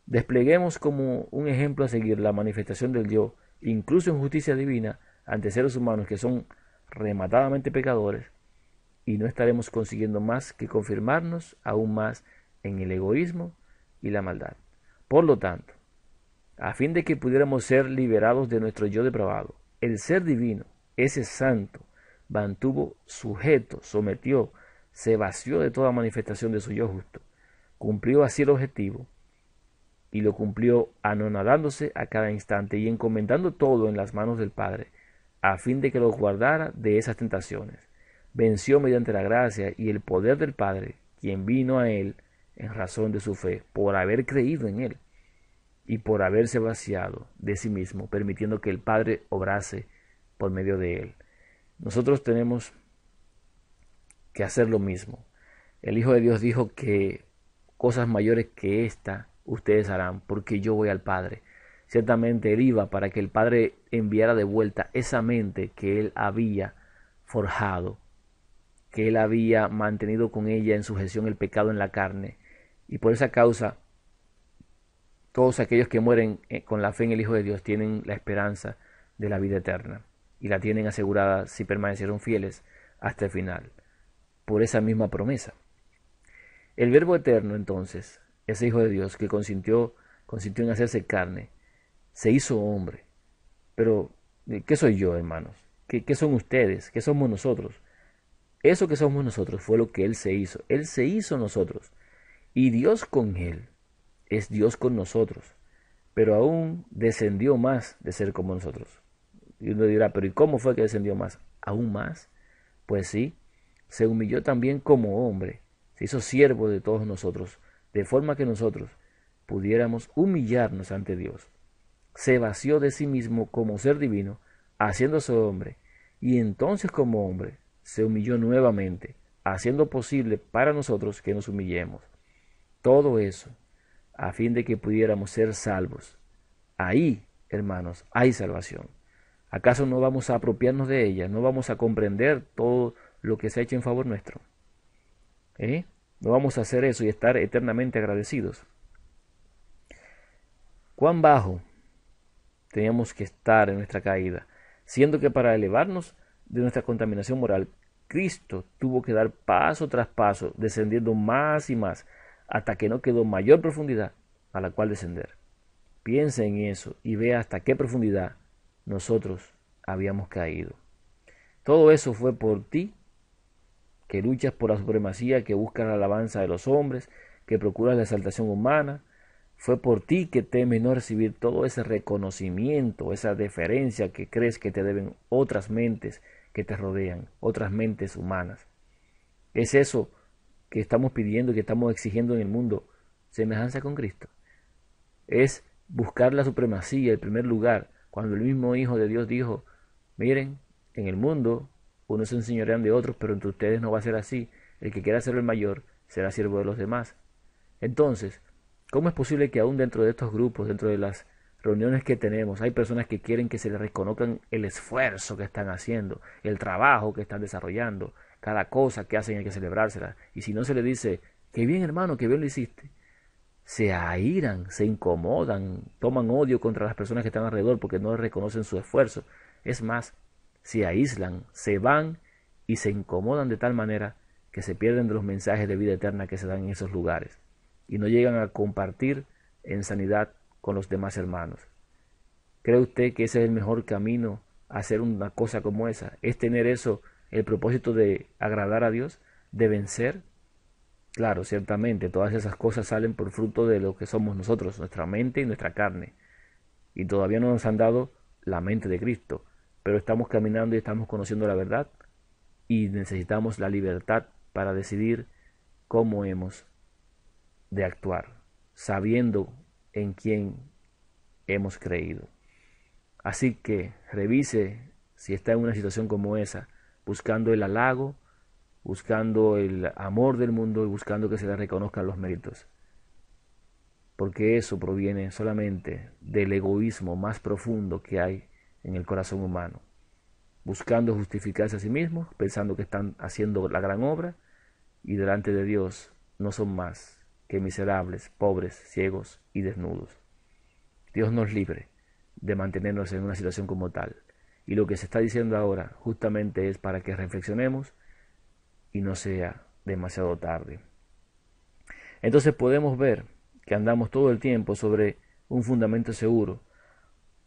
Despleguemos como un ejemplo a seguir la manifestación del yo, incluso en justicia divina, ante seres humanos que son rematadamente pecadores, y no estaremos consiguiendo más que confirmarnos aún más en el egoísmo y la maldad. Por lo tanto, a fin de que pudiéramos ser liberados de nuestro yo depravado, el ser divino, ese santo, mantuvo sujeto, sometió, se vació de toda manifestación de su yo justo, cumplió así el objetivo y lo cumplió anonadándose a cada instante y encomendando todo en las manos del Padre, a fin de que lo guardara de esas tentaciones. Venció mediante la gracia y el poder del Padre, quien vino a él en razón de su fe, por haber creído en él y por haberse vaciado de sí mismo, permitiendo que el Padre obrase por medio de él. Nosotros tenemos que hacer lo mismo. El Hijo de Dios dijo que cosas mayores que esta ustedes harán, porque yo voy al Padre. Ciertamente Él iba para que el Padre enviara de vuelta esa mente que Él había forjado, que Él había mantenido con ella en sujeción el pecado en la carne. Y por esa causa, todos aquellos que mueren con la fe en el Hijo de Dios tienen la esperanza de la vida eterna. Y la tienen asegurada si permanecieron fieles hasta el final, por esa misma promesa. El Verbo eterno, entonces, ese Hijo de Dios que consintió en hacerse carne, se hizo hombre. Pero, ¿qué soy yo, hermanos? ¿Qué son ustedes? ¿Qué somos nosotros? Eso que somos nosotros fue lo que Él se hizo. Él se hizo nosotros. Y Dios con Él es Dios con nosotros. Pero aún descendió más de ser como nosotros. Y uno dirá, pero ¿y cómo fue que descendió más? ¿Aún más? Pues sí, se humilló también como hombre, se hizo siervo de todos nosotros, de forma que nosotros pudiéramos humillarnos ante Dios. Se vació de sí mismo como ser divino, haciéndose hombre, y entonces como hombre se humilló nuevamente, haciendo posible para nosotros que nos humillemos. Todo eso a fin de que pudiéramos ser salvos. Ahí, hermanos, hay salvación. ¿Acaso no vamos a apropiarnos de ella? ¿No vamos a comprender todo lo que se ha hecho en favor nuestro? ¿No vamos a hacer eso y estar eternamente agradecidos? ¿Cuán bajo teníamos que estar en nuestra caída siendo que para elevarnos de nuestra contaminación moral, Cristo tuvo que dar paso tras paso, descendiendo más y más, hasta que no quedó mayor profundidad a la cual descender. Piensa en eso y vea hasta qué profundidad nosotros habíamos caído. Todo eso fue por ti, que luchas por la supremacía, que buscas la alabanza de los hombres, que procuras la exaltación humana. Fue por ti que temes no recibir todo ese reconocimiento, esa deferencia que crees que te deben otras mentes que te rodean, otras mentes humanas. Es eso que estamos pidiendo y que estamos exigiendo en el mundo, semejanza con Cristo. Es buscar la supremacía, el primer lugar, cuando el mismo Hijo de Dios dijo, miren, en el mundo unos se enseñorean de otros, pero entre ustedes no va a ser así. El que quiera ser el mayor será siervo de los demás. Entonces, ¿cómo es posible que aún dentro de estos grupos, dentro de las reuniones que tenemos, hay personas que quieren que se les reconozcan el esfuerzo que están haciendo, el trabajo que están desarrollando, cada cosa que hacen hay que celebrársela? Y si no se le dice, qué bien hermano, qué bien lo hiciste, se airan, se incomodan, toman odio contra las personas que están alrededor porque no reconocen su esfuerzo. Es más, se aíslan, se van y se incomodan de tal manera que se pierden de los mensajes de vida eterna que se dan en esos lugares y no llegan a compartir en sanidad con los demás hermanos. ¿Cree usted que ese es el mejor camino a hacer una cosa como esa? ¿Es tener eso el propósito de agradar a Dios, de vencer? Claro, ciertamente, todas esas cosas salen por fruto de lo que somos nosotros, nuestra mente y nuestra carne. Y todavía no nos han dado la mente de Cristo, pero estamos caminando y estamos conociendo la verdad y necesitamos la libertad para decidir cómo hemos de actuar, sabiendo en quién hemos creído. Así que revise si está en una situación como esa, buscando el halago, buscando el amor del mundo y buscando que se le reconozcan los méritos. Porque eso proviene solamente del egoísmo más profundo que hay en el corazón humano. Buscando justificarse a sí mismos, pensando que están haciendo la gran obra y delante de Dios no son más que miserables, pobres, ciegos y desnudos. Dios nos libre de mantenernos en una situación como tal. Y lo que se está diciendo ahora justamente es para que reflexionemos y no sea demasiado tarde. Entonces podemos ver que andamos todo el tiempo sobre un fundamento seguro,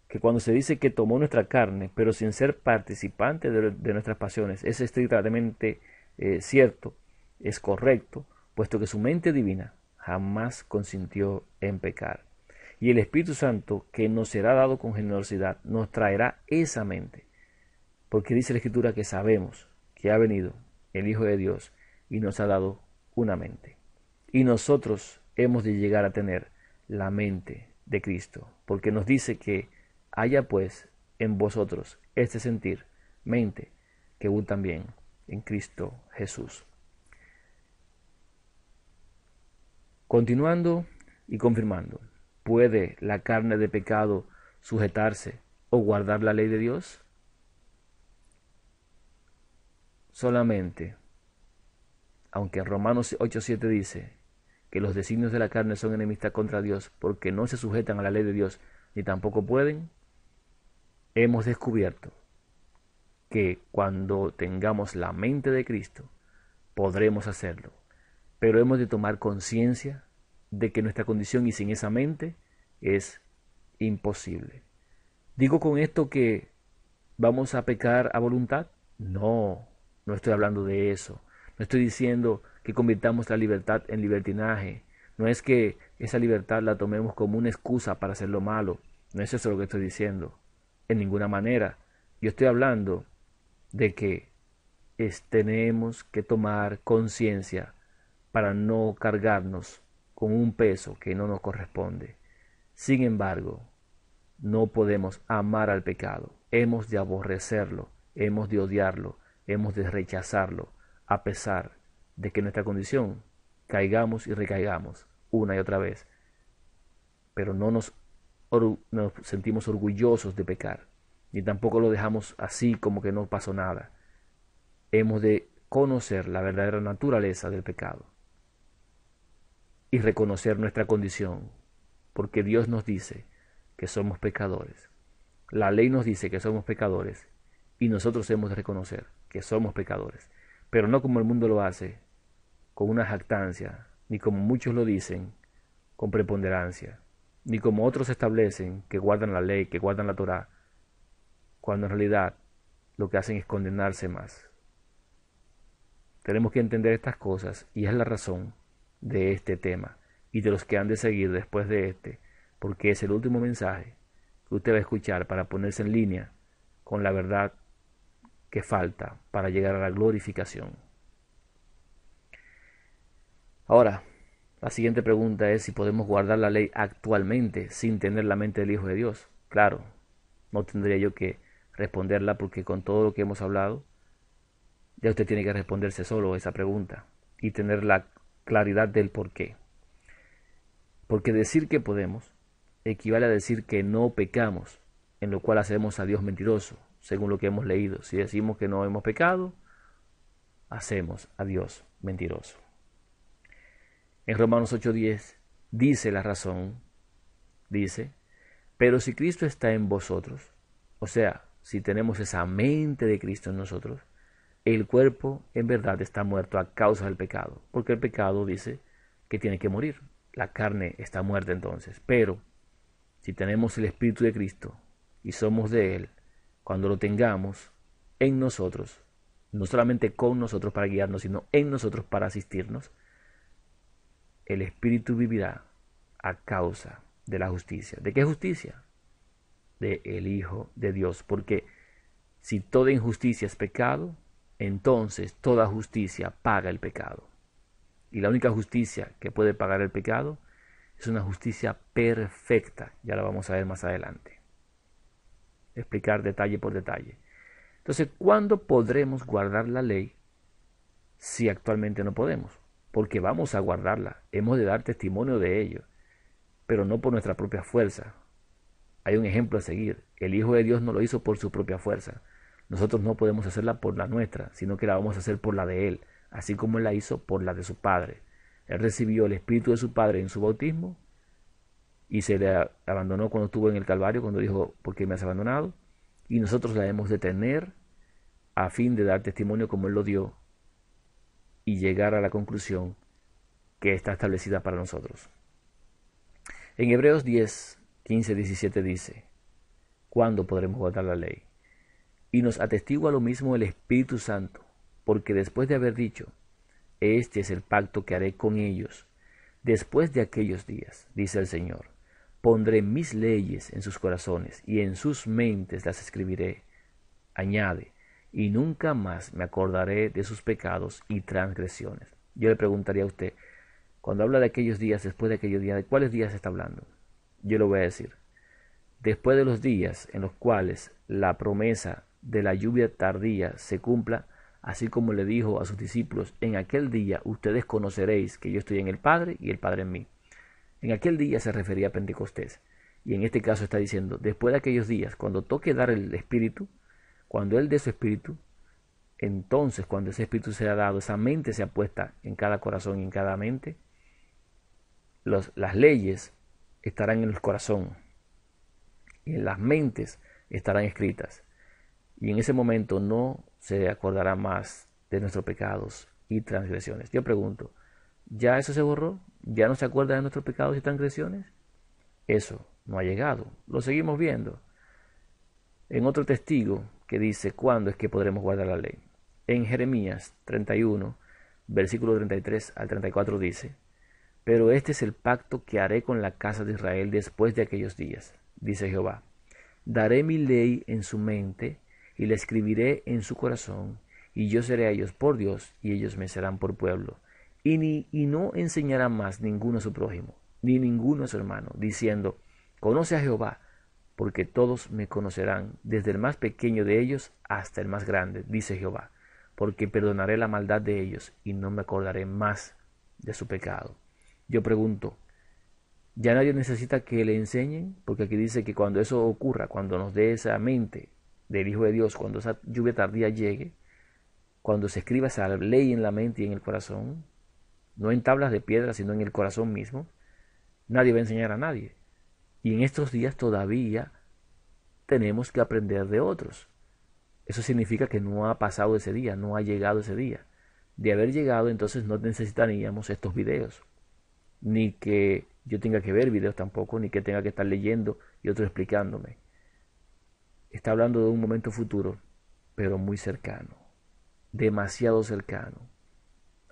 que cuando se dice que tomó nuestra carne, pero sin ser participante de nuestras pasiones, es estrictamente cierto, es correcto, puesto que su mente divina jamás consintió en pecar. Y el Espíritu Santo, que nos será dado con generosidad, nos traerá esa mente, porque dice la Escritura que sabemos que ha venido el Hijo de Dios y nos ha dado una mente. Y nosotros hemos de llegar a tener la mente de Cristo, porque nos dice que haya pues en vosotros este sentir, mente, que hubo también en Cristo Jesús. Continuando y confirmando, ¿puede la carne de pecado sujetarse o guardar la ley de Dios? Solamente, aunque en Romanos 8:7 dice que los designios de la carne son enemistad contra Dios porque no se sujetan a la ley de Dios ni tampoco pueden, hemos descubierto que cuando tengamos la mente de Cristo podremos hacerlo, pero hemos de tomar conciencia de que nuestra condición y sin esa mente es imposible. ¿Digo con esto que vamos a pecar a voluntad? No, no estoy hablando de eso. No estoy diciendo que convirtamos la libertad en libertinaje. No es que esa libertad la tomemos como una excusa para hacer lo malo. No es eso lo que estoy diciendo. En ninguna manera. Yo estoy hablando de que tenemos que tomar conciencia para no cargarnos con un peso que no nos corresponde. Sin embargo, no podemos amar al pecado. Hemos de aborrecerlo, hemos de odiarlo, hemos de rechazarlo, a pesar de que nuestra condición caigamos y recaigamos una y otra vez. Pero no nos sentimos orgullosos de pecar, ni tampoco lo dejamos así como que no pasó nada. Hemos de conocer la verdadera naturaleza del pecado y reconocer nuestra condición, porque Dios nos dice que somos pecadores La ley nos dice que somos pecadores y nosotros hemos de reconocer que somos pecadores, pero no como el mundo lo hace, con una jactancia, ni como muchos lo dicen, con preponderancia, ni como otros establecen que guardan la ley, que guardan la Torá, cuando en realidad lo que hacen es condenarse más. Tenemos que entender estas cosas y es la razón de este tema y de los que han de seguir después de este, porque es el último mensaje que usted va a escuchar para ponerse en línea con la verdad que falta para llegar a la glorificación. Ahora, la siguiente pregunta es si podemos guardar la ley actualmente sin tener la mente del Hijo de Dios. Claro, no tendría yo que responderla porque con todo lo que hemos hablado, ya usted tiene que responderse solo esa pregunta y tener la claridad del por qué. Porque decir que podemos equivale a decir que no pecamos, en lo cual hacemos a Dios mentiroso, según lo que hemos leído. Si decimos que no hemos pecado, hacemos a Dios mentiroso. En Romanos 8:10 dice la razón, dice, pero si Cristo está en vosotros, o sea, si tenemos esa mente de Cristo en nosotros, el cuerpo en verdad está muerto a causa del pecado, porque el pecado dice que tiene que morir. La carne está muerta entonces, pero si tenemos el Espíritu de Cristo y somos de Él, cuando lo tengamos en nosotros, no solamente con nosotros para guiarnos, sino en nosotros para asistirnos, el Espíritu vivirá a causa de la justicia. ¿De qué justicia? De el Hijo de Dios. Porque si toda injusticia es pecado, entonces toda justicia paga el pecado. Y la única justicia que puede pagar el pecado es una justicia perfecta. Ya la vamos a ver más adelante. Explicar detalle por detalle. Entonces, ¿cuándo podremos guardar la ley si actualmente no podemos? Porque vamos a guardarla. Hemos de dar testimonio de ello, pero no por nuestra propia fuerza. Hay un ejemplo a seguir. El Hijo de Dios no lo hizo por su propia fuerza. Nosotros no podemos hacerla por la nuestra, sino que la vamos a hacer por la de Él, así como Él la hizo por la de su Padre. Él recibió el Espíritu de su Padre en su bautismo y se le abandonó cuando estuvo en el Calvario, cuando dijo, ¿por qué me has abandonado? Y nosotros la hemos de tener a fin de dar testimonio como Él lo dio y llegar a la conclusión que está establecida para nosotros. En Hebreos 10, 15, 17 dice, ¿cuándo podremos guardar la ley? Y nos atestigua lo mismo el Espíritu Santo, porque después de haber dicho, este es el pacto que haré con ellos, después de aquellos días, dice el Señor, pondré mis leyes en sus corazones y en sus mentes las escribiré. Añade, y nunca más me acordaré de sus pecados y transgresiones. Yo le preguntaría a usted, cuando habla de aquellos días, después de aquellos días, ¿de cuáles días está hablando? Yo le voy a decir, después de los días en los cuales la promesa de la lluvia tardía se cumpla, así como le dijo a sus discípulos, en aquel día ustedes conoceréis que yo estoy en el Padre y el Padre en mí. En aquel día se refería a Pentecostés. Y en este caso está diciendo, después de aquellos días, cuando toque dar el Espíritu, cuando Él dé su Espíritu, entonces cuando ese Espíritu sea dado, esa mente sea puesta en cada corazón y en cada mente, las leyes estarán en el corazón y en las mentes estarán escritas. Y en ese momento no se acordará más de nuestros pecados y transgresiones. Yo pregunto, ¿ya eso se borró? ¿Ya no se acuerda de nuestros pecados y transgresiones? Eso no ha llegado. Lo seguimos viendo. En otro testigo que dice cuándo es que podremos guardar la ley. En Jeremías 31, versículo 33 al 34 dice, pero este es el pacto que haré con la casa de Israel después de aquellos días, dice Jehová. Daré mi ley en su mente y la escribiré en su corazón, y yo seré a ellos por Dios, y ellos me serán por pueblo. Y no enseñará más ninguno a su prójimo, ni ninguno a su hermano, diciendo, conoce a Jehová, porque todos me conocerán, desde el más pequeño de ellos hasta el más grande, dice Jehová, porque perdonaré la maldad de ellos, y no me acordaré más de su pecado. Yo pregunto, ¿ya nadie necesita que le enseñen? Porque aquí dice que cuando eso ocurra, cuando nos dé esa mente del Hijo de Dios, cuando esa lluvia tardía llegue, cuando se escriba esa ley en la mente y en el corazón, no en tablas de piedra, sino en el corazón mismo, nadie va a enseñar a nadie. Y en estos días todavía tenemos que aprender de otros. Eso significa que no ha pasado ese día, no ha llegado ese día. De haber llegado, entonces no necesitaríamos estos videos. Ni que yo tenga que ver videos tampoco, ni que tenga que estar leyendo y otro explicándome. Está hablando de un momento futuro, pero muy cercano, demasiado cercano,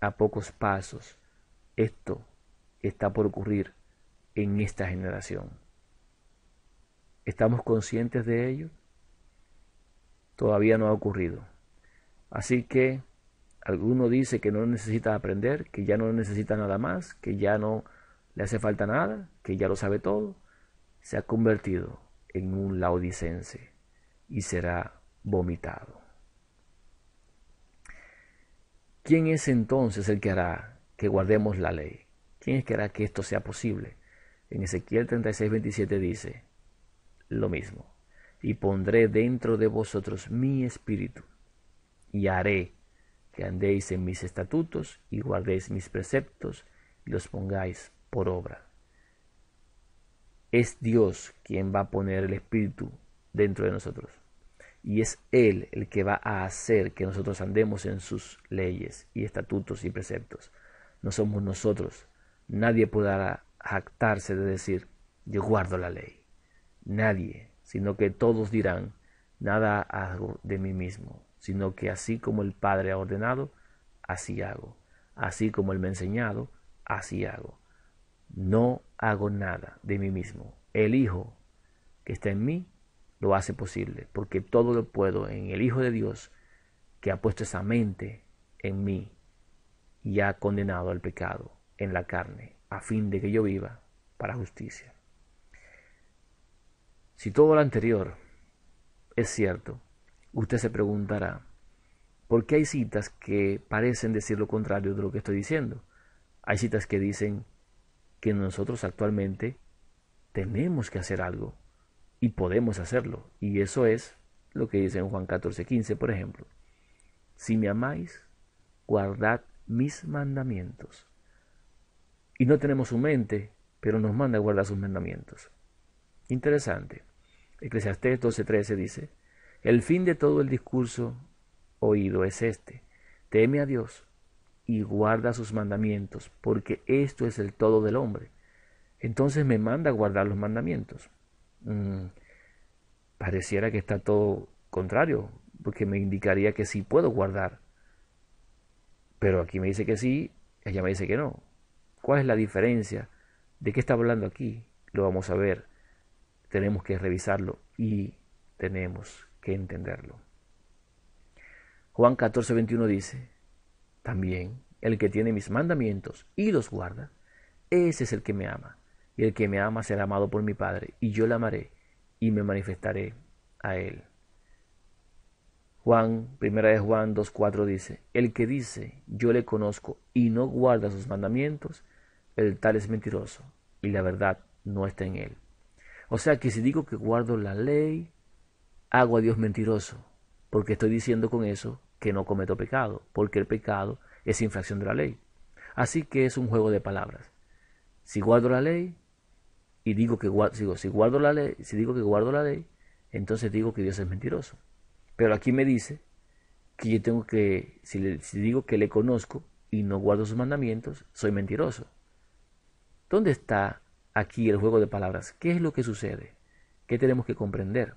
a pocos pasos. Esto está por ocurrir en esta generación. ¿Estamos conscientes de ello? Todavía no ha ocurrido. Así que alguno dice que no necesita aprender, que ya no necesita nada más, que ya no le hace falta nada, que ya lo sabe todo. Se ha convertido en un laodicense y será vomitado. ¿Quién es entonces el que hará que guardemos la ley? ¿Quién es que hará que esto sea posible? En Ezequiel 36:27 dice lo mismo. Y pondré dentro de vosotros mi espíritu, y haré que andéis en mis estatutos, y guardéis mis preceptos, y los pongáis por obra. Es Dios quien va a poner el espíritu dentro de nosotros. Y es Él el que va a hacer que nosotros andemos en sus leyes y estatutos y preceptos. No somos nosotros. Nadie podrá jactarse de decir, yo guardo la ley. Nadie, sino que todos dirán, nada hago de mí mismo, sino que así como el Padre ha ordenado, así hago. Así como Él me ha enseñado, así hago. No hago nada de mí mismo. El Hijo que está en mí lo hace posible, porque todo lo puedo en el Hijo de Dios que ha puesto esa mente en mí y ha condenado al pecado en la carne, a fin de que yo viva para justicia. Si todo lo anterior es cierto, usted se preguntará, ¿por qué hay citas que parecen decir lo contrario de lo que estoy diciendo? Hay citas que dicen que nosotros actualmente tenemos que hacer algo y podemos hacerlo. Y eso es lo que dice en Juan 14:15, por ejemplo. Si me amáis, guardad mis mandamientos. Y no tenemos su mente, pero nos manda a guardar sus mandamientos. Interesante. Eclesiastés 12:13 dice, el fin de todo el discurso oído es este, teme a Dios y guarda sus mandamientos, porque esto es el todo del hombre. Entonces me manda a guardar los mandamientos. Pareciera que está todo contrario, porque me indicaría que sí puedo guardar. Pero aquí me dice que sí, allá me dice que no. ¿Cuál es la diferencia? ¿De qué está hablando aquí? Lo vamos a ver. Tenemos que revisarlo y tenemos que entenderlo. Juan 14:21 dice, también el que tiene mis mandamientos y los guarda, ese es el que me ama. Y el que me ama será amado por mi Padre, y yo le amaré y me manifestaré a él. Primera de Juan 2:4 dice, el que dice, yo le conozco y no guarda sus mandamientos, el tal es mentiroso, y la verdad no está en él. O sea que si digo que guardo la ley, hago a Dios mentiroso, porque estoy diciendo con eso que no cometo pecado, porque el pecado es infracción de la ley. Así que es un juego de palabras. Si guardo la ley y digo que si digo que guardo la ley, entonces digo que Dios es mentiroso. Pero aquí me dice que yo tengo que, si digo que le conozco y no guardo sus mandamientos, soy mentiroso. ¿Dónde está aquí el juego de palabras? ¿Qué es lo que sucede? ¿Qué tenemos que comprender?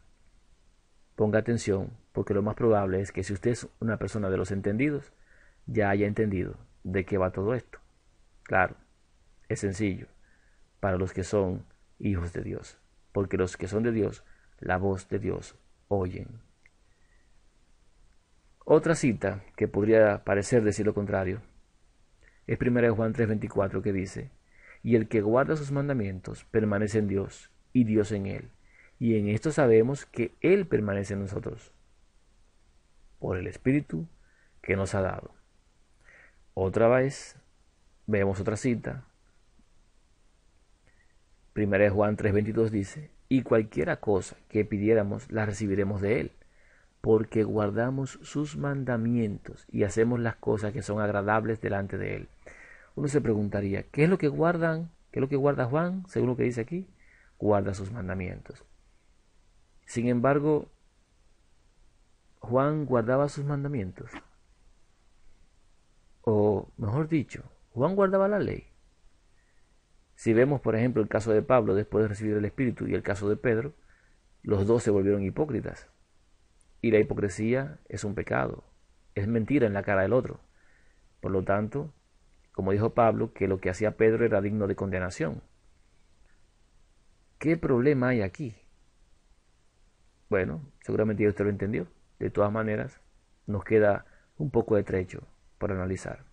Ponga atención, porque lo más probable es que si usted es una persona de los entendidos, ya haya entendido de qué va todo esto. Claro, es sencillo para los que son hijos de Dios, porque los que son de Dios, la voz de Dios oyen. Otra cita que podría parecer decir lo contrario es 1 Juan 3:24 que dice, y el que guarda sus mandamientos permanece en Dios y Dios en él. Y en esto sabemos que Él permanece en nosotros, por el Espíritu que nos ha dado. Otra vez, vemos otra cita. 1 Juan 3:22 dice, y cualquiera cosa que pidiéramos la recibiremos de Él, porque guardamos sus mandamientos y hacemos las cosas que son agradables delante de Él. Uno se preguntaría, ¿qué es lo que guardan? ¿Qué es lo que guarda Juan, según lo que dice aquí? Guarda sus mandamientos. Sin embargo, Juan guardaba sus mandamientos. O mejor dicho, Juan guardaba la ley. Si vemos, por ejemplo, el caso de Pablo después de recibir el Espíritu y el caso de Pedro, los dos se volvieron hipócritas. Y la hipocresía es un pecado, es mentira en la cara del otro. Por lo tanto, como dijo Pablo, que lo que hacía Pedro era digno de condenación. ¿Qué problema hay aquí? Bueno, seguramente ya usted lo entendió. De todas maneras, nos queda un poco de trecho por analizar,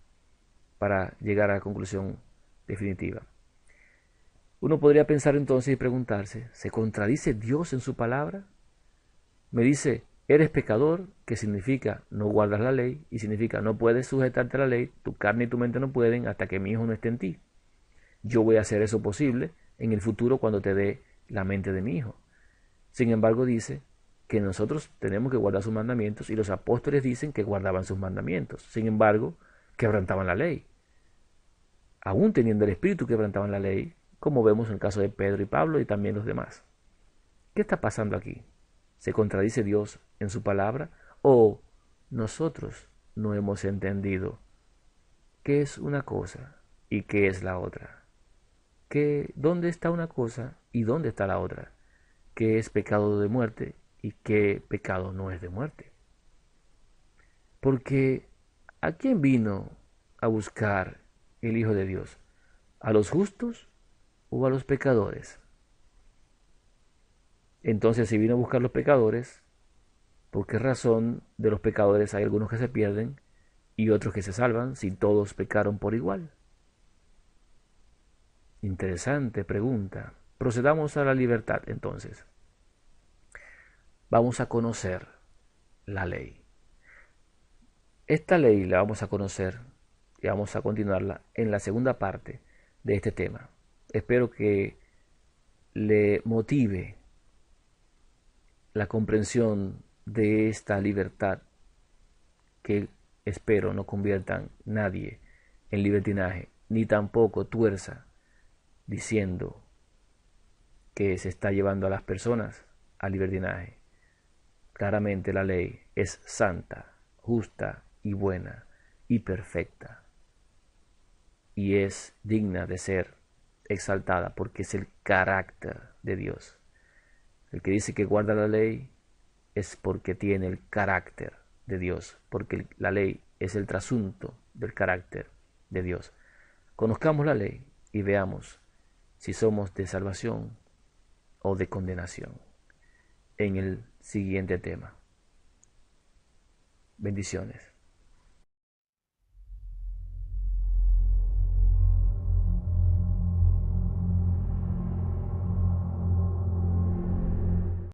para llegar a la conclusión definitiva. Uno podría pensar entonces y preguntarse, ¿se contradice Dios en su palabra? Me dice, eres pecador, que significa no guardas la ley, y significa no puedes sujetarte a la ley, tu carne y tu mente no pueden hasta que mi hijo no esté en ti. Yo voy a hacer eso posible en el futuro cuando te dé la mente de mi hijo. Sin embargo, dice que nosotros tenemos que guardar sus mandamientos y los apóstoles dicen que guardaban sus mandamientos. Sin embargo, quebrantaban la ley. Aún teniendo el Espíritu, quebrantaban la ley, como vemos en el caso de Pedro y Pablo y también los demás. ¿Qué está pasando aquí? ¿Se contradice Dios en su palabra? ¿O nosotros no hemos entendido qué es una cosa y qué es la otra? ¿Dónde está una cosa y dónde está la otra? ¿Qué es pecado de muerte y qué pecado no es de muerte? Porque ¿a quién vino a buscar el Hijo de Dios? ¿A los justos o a los pecadores? Entonces, si vino a buscar los pecadores, ¿por qué razón de los pecadores hay algunos que se pierden y otros que se salvan si todos pecaron por igual? Interesante pregunta. Procedamos a la libertad entonces. Vamos a conocer la ley. Esta ley la vamos a conocer y vamos a continuarla en la segunda parte de este tema. Espero que le motive la comprensión de esta libertad que espero no conviertan nadie en libertinaje, ni tampoco tuerza diciendo que se está llevando a las personas al libertinaje. Claramente la ley es santa, justa y buena y perfecta, y es digna de ser exaltada porque es el carácter de Dios. El que dice que guarda la ley es porque tiene el carácter de Dios, porque la ley es el trasunto del carácter de Dios. Conozcamos la ley y veamos si somos de salvación o de condenación en el siguiente tema. Bendiciones.